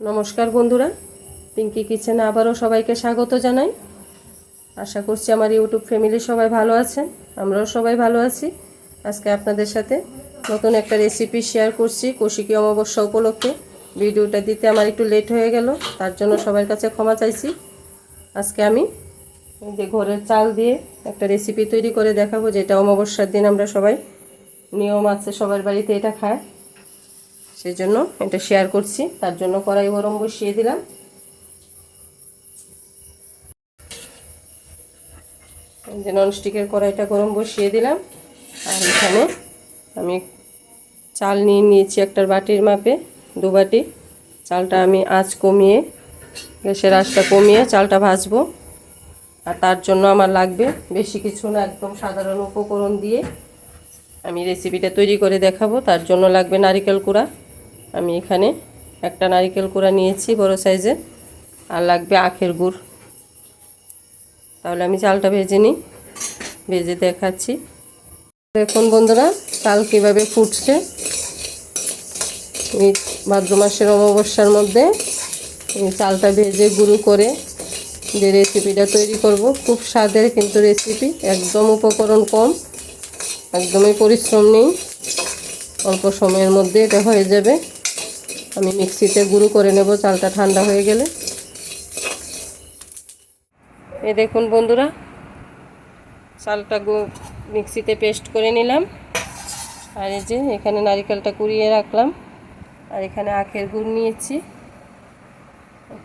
নমস্কার বন্ধুরা, পিঙ্কি কিচেনে আবারও সবাইকে স্বাগত জানাই। আশা করছি আমার ইউটিউব ফ্যামিলি সবাই ভালো আছেন, আমরাও সবাই ভালো আছি। আজকে আপনাদের সাথে নতুন একটা রেসিপি শেয়ার করছি কৌশিকী অমাবস্যা উপলক্ষে। ভিডিওটা দিতে আমার একটু লেট হয়ে গেল, তার জন্য সবার কাছে ক্ষমা চাইছি। আজকে আমি এই যে ঘরের চাল দিয়ে একটা রেসিপি তৈরি করে দেখাবো, যেটা অমাবস্যার দিন আমরা সবাই নিয়ম আছে সবার বাড়িতে এটা খায়, সেই জন্য এটা শেয়ার করছি। তার জন্য কড়াই গরম বসিয়ে দিলাম। এই যে ননস্টিকের কড়াইটা গরম বসিয়ে দিলাম। আর এখানে আমি চাল নিয়েছি একটা বাটির মাপে 2 বাটি। চালটা আমি আঁচ কমিয়ে, গ্যাসের আঁচটা কমিয়ে চালটা ভাজবো। আর তার জন্য আমার লাগবে বেশি কিছু না, একদম সাধারণ উপকরণ দিয়ে আমি রেসিপিটা তৈরি করে দেখাবো। তার জন্য লাগবে নারকেল কুড়া। আমি এখানে একটা নারকেল কুড়া নিয়েছি বড় সাইজের। আর লাগবে আখের গুড়। তাহলে আমি চালটা ভেজে নিই, ভেজে দেখাচ্ছি। দেখুন বন্ধুরা, চাল কীভাবে ফুটছে। এই ভাদ্র মাসের অমাবস্যার মধ্যে এই চালটা ভেজে গুঁড়ো করে যে রেসিপিটা তৈরি করব, খুব স্বাদের কিন্তু রেসিপি, একদম উপকরণ কম, একদমই পরিশ্রম নেই, অল্প সময়ের মধ্যে এটা হয়ে যাবে। আমি মিক্সিতে গুঁড়ো করে নেব চালটা ঠান্ডা হয়ে গেলে। এই দেখুন বন্ধুরা, চালটা মিক্সিতে পেস্ট করে নিলাম। আর এই যে এখানে নারকেলটা কুড়িয়ে রাখলাম। আর এখানে আখের গুড় নিয়েছি,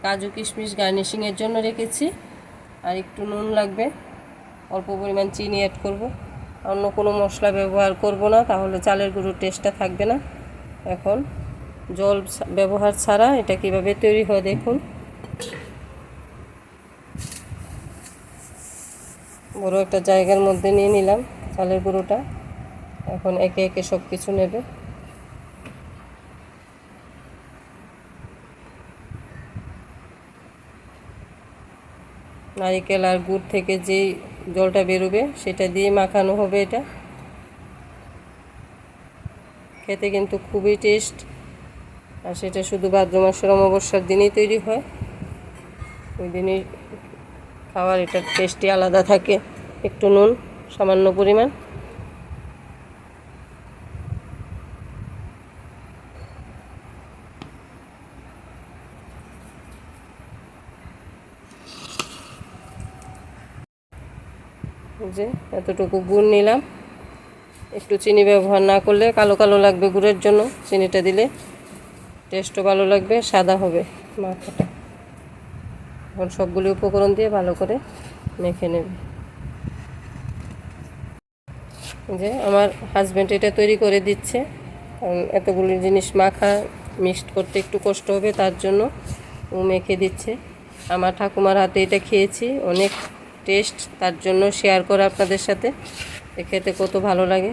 কাজু কিশমিশ গার্নিশিংয়ের জন্য রেখেছি। আর একটু নুন লাগবে, অল্প পরিমাণ চিনি অ্যাড করব। অন্য কোনো মশলা ব্যবহার করব না, তাহলে চালের গুঁড়োর টেস্টটা থাকবে না। এখন জল ব্যবহার ছাড়া এটা কিভাবে তৈরি হয় দেখুন। বড় একটা জায়গার মধ্যে নিয়ে নিলাম চালের গুঁড়োটা। এখন একে একে সব কিছু নেবে। নারকেল আর গুড় থেকে যেই জলটা বেরোবে সেটা দিয়ে মাখানো হবে। এটা খেতে কিন্তু খুবই টেস্ট। আর সেটা শুধু ভাদ্র মাসের অমাবস্যার দিনেই তৈরি হয়, ওই দিনই খাওয়ার এটার টেস্টই আলাদা থাকে। একটু নুন সামান্য পরিমাণ। যে এতটুকু গুড় নিলাম। একটু চিনি ব্যবহার না করলে কালো কালো লাগবে গুড়ের জন্য, চিনিটা দিলে টেস্টও ভালো লাগবে, সাদা হবে মাখাটা। এখন সবগুলি উপকরণ দিয়ে ভালো করে মেখে নেবে। যে আমার হাজব্যান্ড এটা তৈরি করে দিচ্ছে, কারণ এতগুলি জিনিস মাখা মিক্সড করতে একটু কষ্ট হবে, তার জন্য ও মেখে দিচ্ছে। আমার ঠাকুমার হাতে এটা খেয়েছি, অনেক টেস্ট, তার জন্য শেয়ার করা আপনাদের সাথে। খেতে কত ভালো লাগে।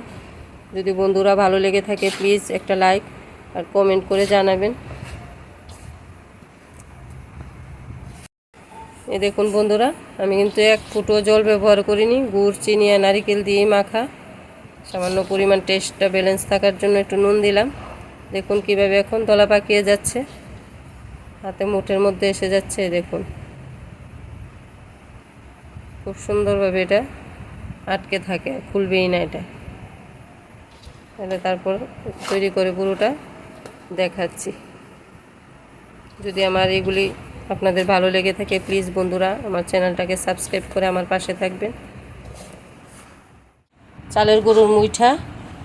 যদি বন্ধুরা ভালো লেগে থাকে প্লিজ একটা লাইক আর কমেন্ট করে জানাবেন। এই দেখুন বন্ধুরা, আমি কিন্তু এক ফুটও জল ব্যবহার করিনি, গুড় চিনি আর নারকেল দিয়েই মাখা। সামান্য পরিমাণ টেস্টটা ব্যালেন্স থাকার জন্য একটু নুন দিলাম। দেখুন কিভাবে এখন দলা পাকিয়ে যাচ্ছে, হাতে মুঠের মধ্যে এসে যাচ্ছে। দেখুন খুব সুন্দরভাবে এটা আটকে থাকে, খুলবেই না এটা। তাহলে তারপর তৈরি করে পুরোটা দেখাচ্ছি। যদি আমার এগুলি আপনাদের ভালো লেগে থাকে প্লিজ বন্ধুরা আমার চ্যানেলটাকে সাবস্ক্রাইব করে আমার পাশে থাকবেন। চালের গুঁড়োর মুইঠা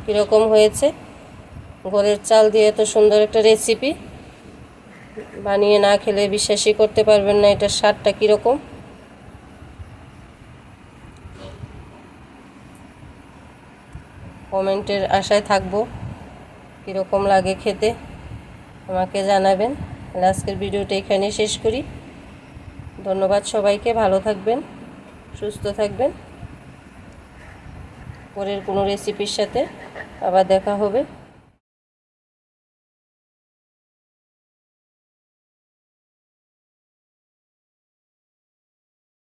কীরকম হয়েছে, ঘরের চাল দিয়ে এত সুন্দর একটা রেসিপি বানিয়ে না খেলে বিশ্বাসই করতে পারবেন না এটার স্বাদটা কীরকম। কমেন্টের আশায় থাকবো, কীরকম লাগে খেতে আমাকে জানাবেন। আজকের ভিডিওটা এখানেই শেষ করি। ধন্যবাদ সবাইকে, ভালো থাকবেন, সুস্থ থাকবেন। পরের কোনো রেসিপির সাথে আবার দেখা হবে।